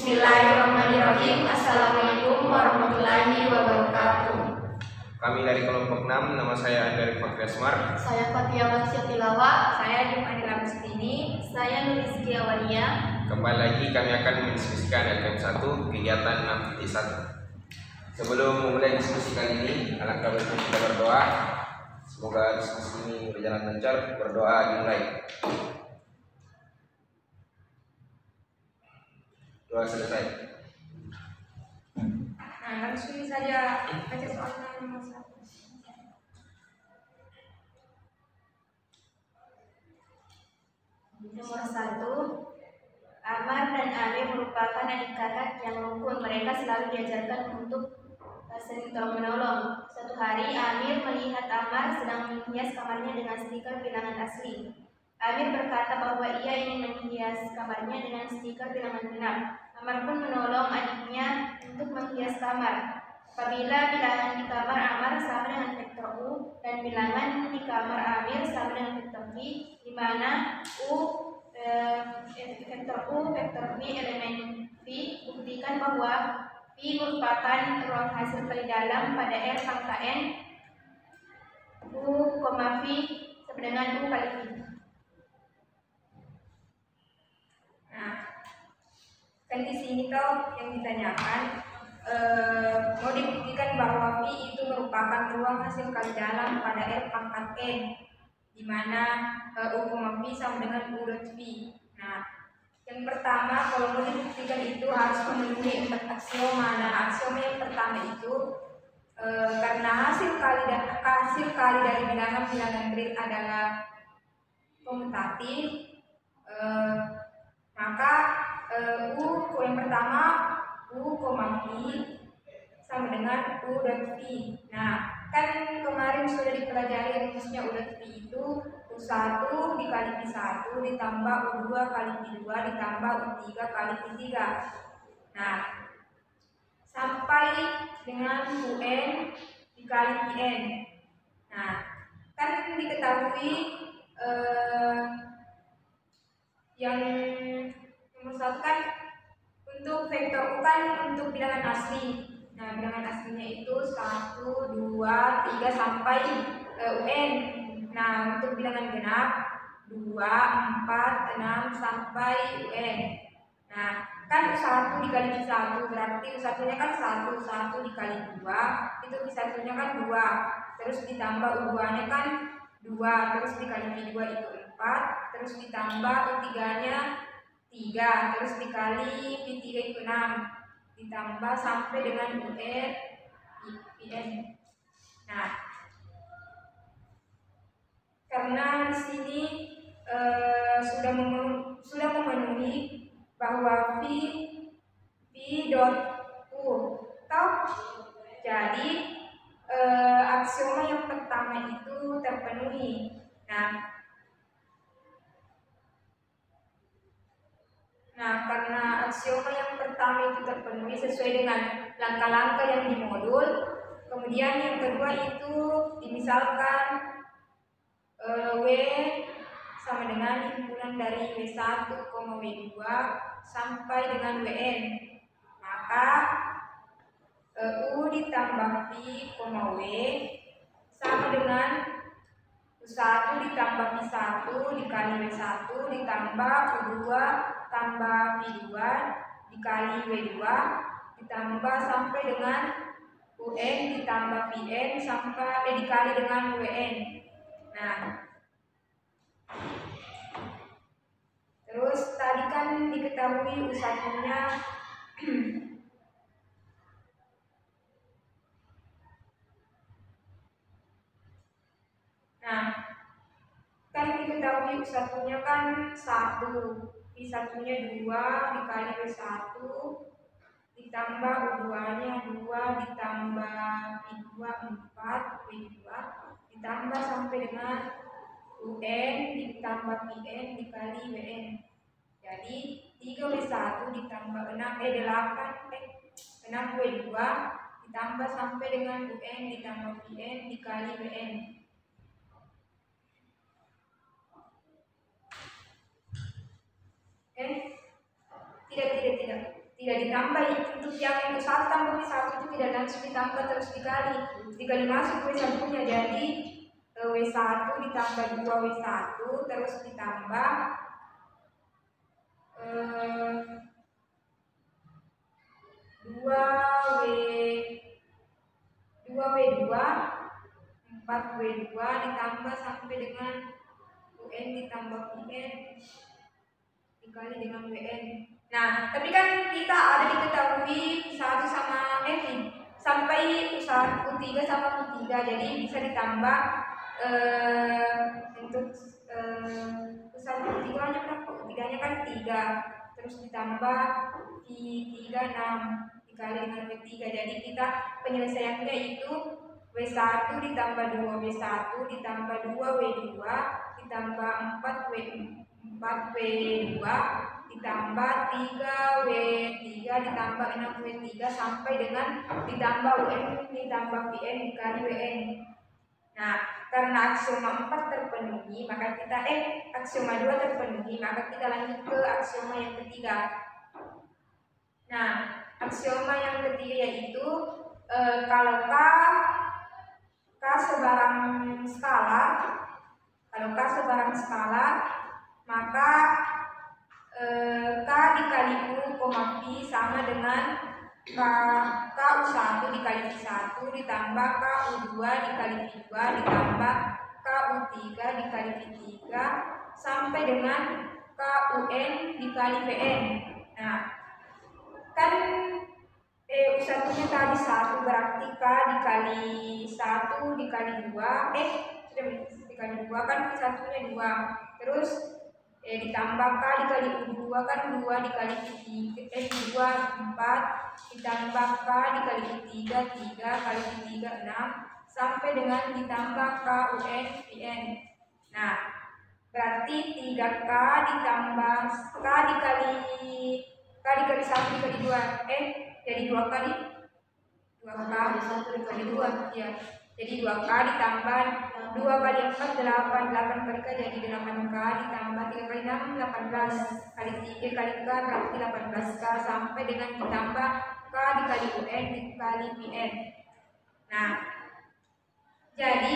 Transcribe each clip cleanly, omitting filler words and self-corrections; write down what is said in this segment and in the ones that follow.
Bismillahirrahmanirrahim. Assalamualaikum warahmatullahi wabarakatuh. Kami dari kelompok 6, nama saya Andari Fakriasmar. Saya Fatia Marsya Tilawa. Saya Jumanila Mustini. Saya Nurizki Awalia. Kembali lagi kami akan mendiskusikan LKM 1 kegiatan 6.1. Sebelum memulai diskusi kali ini, alangkah baiknya kita berdoa. Semoga diskusi ini berjalan lancar. Berdoa dimulai. Doa selesai. Nah, langsung saja baca soalnya nomor 1. Nomor 1. Amar dan Ale merupakan adik kakak yang rukun. Mereka selalu diajarkan untuk saling tolong menolong. Suatu hari Amir melihat Amar sedang menghias kamarnya dengan stiker bilangan asli. Amir berkata bahwa ia ingin menghias kamarnya dengan stiker bilangan genap. Amar pun menolong adiknya untuk menghias kamar. Apabila bilangan di kamar Amar sama dengan vektor U dan bilangan di kamar Amir sama dengan vektor V, di mana vektor U, vektor V, elemen V, buktikan bahwa V merupakan ruang hasil kali dalam pada R pangkat N U, V sama dengan U kali V. Nah, kan di sini yang ditanyakan mau dibuktikan bahwa V itu merupakan ruang hasil kali dalam pada R pangkat N, di mana U, V sama dengan U dot V. Nah, yang pertama kalau mau dibuktikan itu harus memenuhi 4 aksioma. Nah, aksioma yang pertama itu karena hasil kali dari bilangan real adalah komutatif, maka yang pertama U, V sama dengan U dot V. Nah, kan kemarin sudah dipelajari rumusnya U dot V itu U1 dikali V1 ditambah U2 kali V2 ditambah U3 kali V3. Nah, sampai dengan UN dikali Vn. Nah, kan diketahui yang nomor 1 kan untuk vektor U kan untuk bilangan asli. Nah, bilangan aslinya itu 1, 2, 3 sampai UN. Nah, untuk bilangan genap 2, 4, 6 sampai UN. Nah, kan U1 dikali V1 berarti U1-nya kan 1 dikali 2 itu V1-nya kan 2, terus ditambah U2-nya kan 2, terus dikali V2 itu 4, terus ditambah U3-nya 3, terus dikali V3 itu 6, ditambah sampai dengan UN. Nah, karena di sini sudah memenuhi bahwa V dot U, jadi aksioma yang pertama itu terpenuhi. Nah, karena aksioma yang pertama itu terpenuhi sesuai dengan langkah-langkah yang di modul, kemudian yang kedua itu dimisalkan W sama dengan himpunan dari W1, W2 sampai dengan Wn. Maka U ditambah V, W sama dengan U1 ditambah V1 dikali W1 ditambah U2 tambah V2 dikali W2 ditambah sampai dengan UN ditambah Vn sampai dikali dengan Wn. Nah, terus tadi kan diketahui U1-nya nah, kan diketahui U1-nya kan 1, V1-nya 2 dikali W1 ditambah U2-nya 2 ditambah V2 4 W2 ditambah sampai dengan UN ditambah Vn dikali Wn. Jadi 3W1 ditambah 6W2 ditambah sampai dengan UN ditambah Vn dikali Wn. Tidak. tidak ditambah. Untuk yang U1 tambah W1 itu tidak langsung ditambah terus dikali masuk W1 nya, jadi W1 ditambah 2W1 terus ditambah 2W2 4W2 ditambah sampai dengan UN ditambah VN dikali dengan WN. Nah, tapi kan kita ada diketahui U1 sama sampai U3 sama U3, jadi bisa ditambah untuk U1 U3 nya berapa? U3 nya kan 3, terus ditambah V3 6 dikali dengan W3, jadi kita penyelesaiannya itu W1 ditambah 2W1 ditambah 2W2 ditambah 4W2 ditambah 3W3 ditambah 6W3 sampai dengan ditambah UN ditambah VN dikali WN. Nah, karena aksioma 4 terpenuhi, maka kita aksioma 2 terpenuhi, maka kita lanjut ke aksioma yang ketiga. Nah, aksioma yang ketiga yaitu kalau K sebarang skala, maka K dikali U, V sama dengan K U1 dikali V1 ditambah K U2 dikali V2 ditambah K U3 dikali V3 sampai dengan K UN dikali VN. Nah, kan U1 nya tadi 1, berarti K dikali 1 dikali 2 dikali 2 kan V1 nya 2, terus ditambah K dikali U2 kan 2 dikali V2 4 ditambah K dikali U3 3 kali V3 6 sampai dengan ditambah K UN VN. Nah, berarti 3K ditambah K dikali 1 dikali 2 jadi 2 kali 1 dikali 2 ya. Jadi 2K ditambah 2 kali 4 8 kali K jadi 8K ditambah 3 kali 6 18 kali 3 kali K berarti 18K sampai dengan ditambah K dikali UN dikali VN. Nah, jadi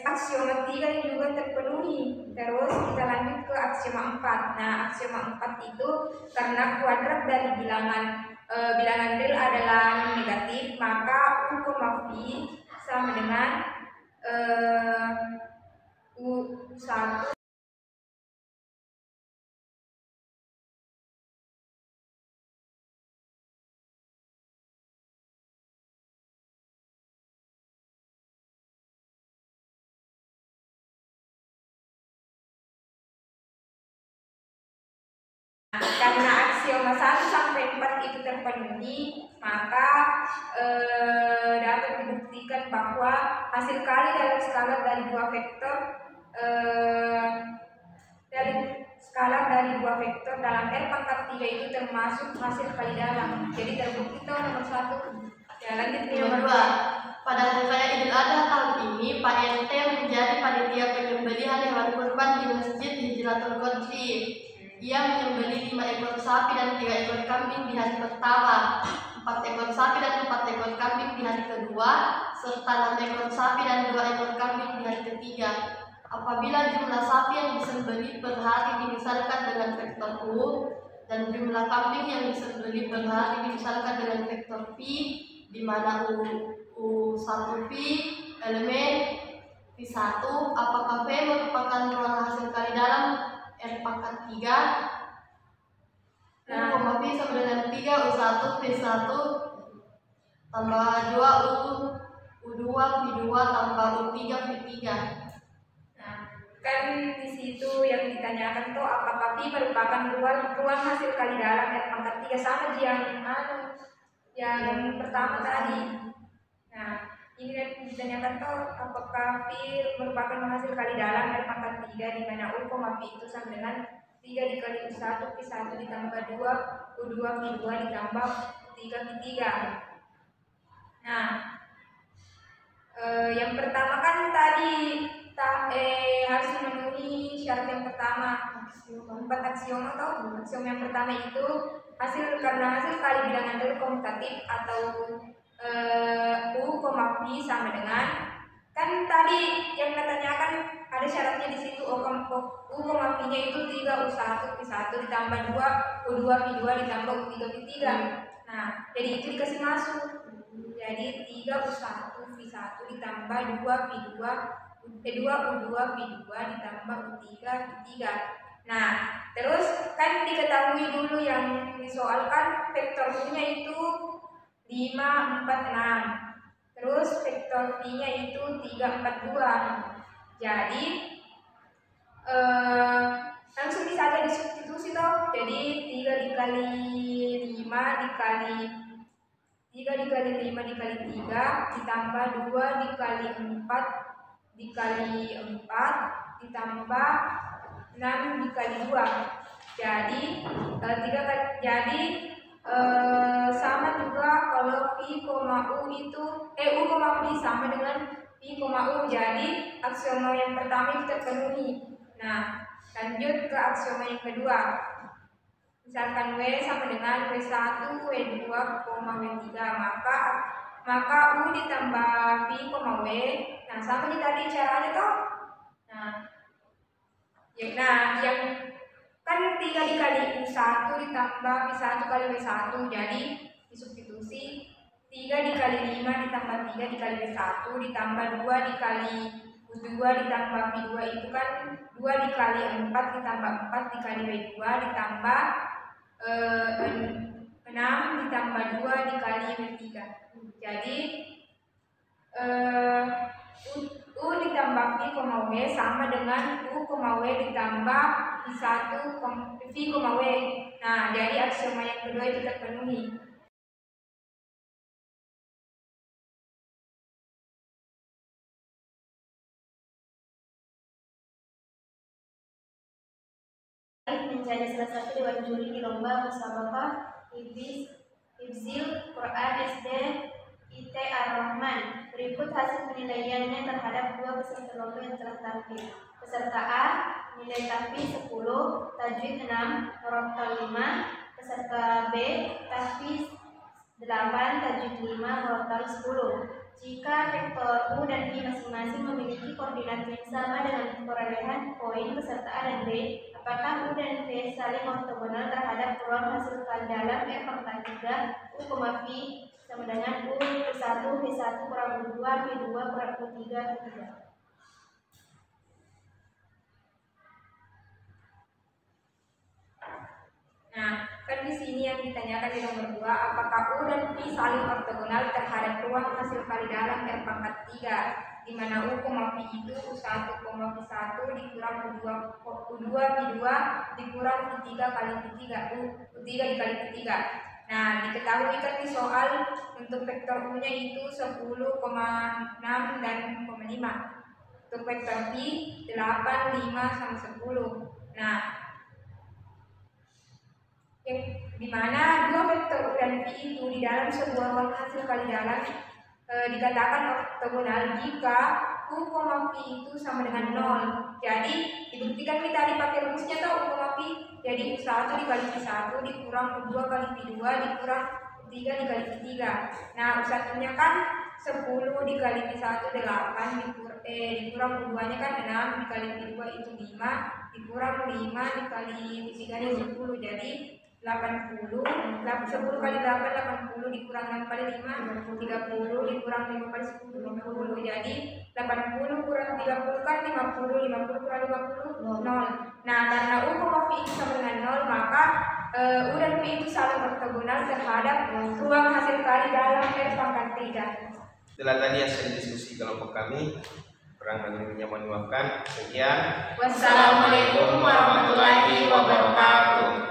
aksioma 3 ini juga terpenuhi. Terus kita lanjut ke aksioma 4. Nah, aksioma 4 itu karena kuadrat dari bilangan real adalah negatif, maka U, V sama dengan U1 karena aksioma 1 sampai 4 itu terpenuhi, maka dapat dibuktikan bahwa hasil kali dalam skala dari dua vektor dalam R pangkat 3 itu termasuk hasil kali dalam. Jadi terbukti toh nomor 1. Ya, lanjut ke nomor 2. Pada hari raya Idul Adha tahun ini, Pak RT menjadi panitia penyembelihan hewan kurban di Masjid Hijratul Qadri. Ia menyembelih 5 ekor sapi dan 3 ekor kambing di hari pertama, 4 ekor sapi dan 4 ekor kambing di hari kedua, serta 6 ekor sapi dan 2 ekor kambing di hari ketiga. Apabila jumlah sapi yang disembelih per hari dimisalkan dengan vektor U dan jumlah kambing yang disembelih per hari dimisalkan dengan vektor V, di mana U1V elemen V1, apakah V merupakan ruang hasil kali dalam R pangkat 3? Nah, V sama dengan 3 U1 V1 tambah 2 U2 V2 tambah U3 V3. Nah, kan di situ yang ditanyakan tuh apakah V merupakan ruang hasil kali dalam R pangkat 3 sama yang pertama tadi. Nah, ini yang ditanyakan tuh apakah V merupakan ruang hasil kali dalam R pangkat 3 di mana U, V itu sama dengan 3 dikali U1 V1 ditambah 2 U2 V2 ditambah 3 V3. Nah, yang pertama kan tadi harus memenuhi syarat yang pertama, 4 aksioma atau aksioma yang pertama itu hasil Karena hasil kali bilangan berkomutatif atau U, V sama dengan, kan tadi yang katanya kan ada syaratnya di situ U, V-nya itu 3 U1 V1 ditambah 2 U2 V2 ditambah U3 V3. Nah, jadi itu dikasih masuk. Jadi 3 U1 V1 ditambah 2 U2 V2 ditambah U3 V3. Nah, terus kan diketahui dulu yang disoalkan vektor U-nya itu 5, 4, 6. Terus vektor V-nya itu 3, 4, 2. Jadi langsung bisa aja disubstitusi toh. Jadi 3 dikali 5 dikali 3 ditambah 2 dikali 4 dikali 4 ditambah 6 dikali 2. Jadi sama juga kalau V, U itu U, V sama dengan V, U. Jadi aksioma yang pertama itu terpenuhi. Nah, lanjut ke aksioma yang kedua. Misalkan W sama dengan W1, W2, W3, maka U ditambah V, W. Nah, sama nih tadi caranya toh. Nah, yang kan 3 dikali U1 ditambah V1 kali W1, jadi disubstitusi 3 dikali 5 ditambah 3 dikali W1 ditambah 2 dikali U2 ditambah V2 itu kan 2 dikali 4 ditambah 4 dikali W2 ditambah 6 ditambah 2 dikali W3. Jadi U ditambah V, W sama dengan U, W ditambah V1 V, W. Nah, jadi aksioma yang kedua itu terpenuhi. Menjadi salah satu dewan juri di lomba musabaqah Hifzil Quran SD IT Ar-Rahman. Berikut hasil penilaiannya terhadap 2 peserta lomba yang telah tampil. Peserta A nilai tahfiz 10, tajwid 6, murattal 5. Peserta B tahfiz 8, tajwid 5, murattal 10. Jika vektor U dan V masing-masing memiliki koordinat yang sama dengan perolehan poin peserta A dan B, apakah U dan V saling ortogonal terhadap ruang hasil kali dalam R/3 U, V sama dengan U1 V1 kurang U2 V2 kurang U3 V3. Nah, kan di sini yang ditanyakan di nomor 2, apakah U dan V saling ortogonal terhadap ruang hasil kali dalam R/3, di mana U, V itu U1, V1 dikurang U2 V2 dikurang V3 kali V3 U3 dikali V3. Nah, diketahui kan di soal untuk vektor U-nya itu 10,6 dan 5. Untuk vektor V 8, 5 sama 10. Nah, dimana 2 vektor U dan V itu di dalam sebuah ruang hasil kali dalam dikatakan ortogonal jika U, V itu sama dengan 0. Jadi dibuktikan kita tadi pakai rumusnya tuh U, V. Jadi U1 dikali V1 dikurang U2 kali V2 dikurang U3 dikali V3. Nah, U1 nya kan 10 dikali V1 8 dikurang U2 nya kan 6 dikali V2 itu 5 dikurang 5 dikali V3 nya 10. Jadi 80, 10 kali 8 80 dikurang 6 kali 5 30 dikurang 5 kali 10 50. Jadi 80 kurang 30 kan 50 kurang 50 0. Nah, karena U, V itu sama dengan 0, maka U dan V itu saling ortogonal terhadap ruang hasil kali dalam R/3. Itulah tadi hasil diskusi kelompok kami. Kurang lebihnya mohon dimaafkan. Sekian. Wassalamualaikum warahmatullahi wabarakatuh.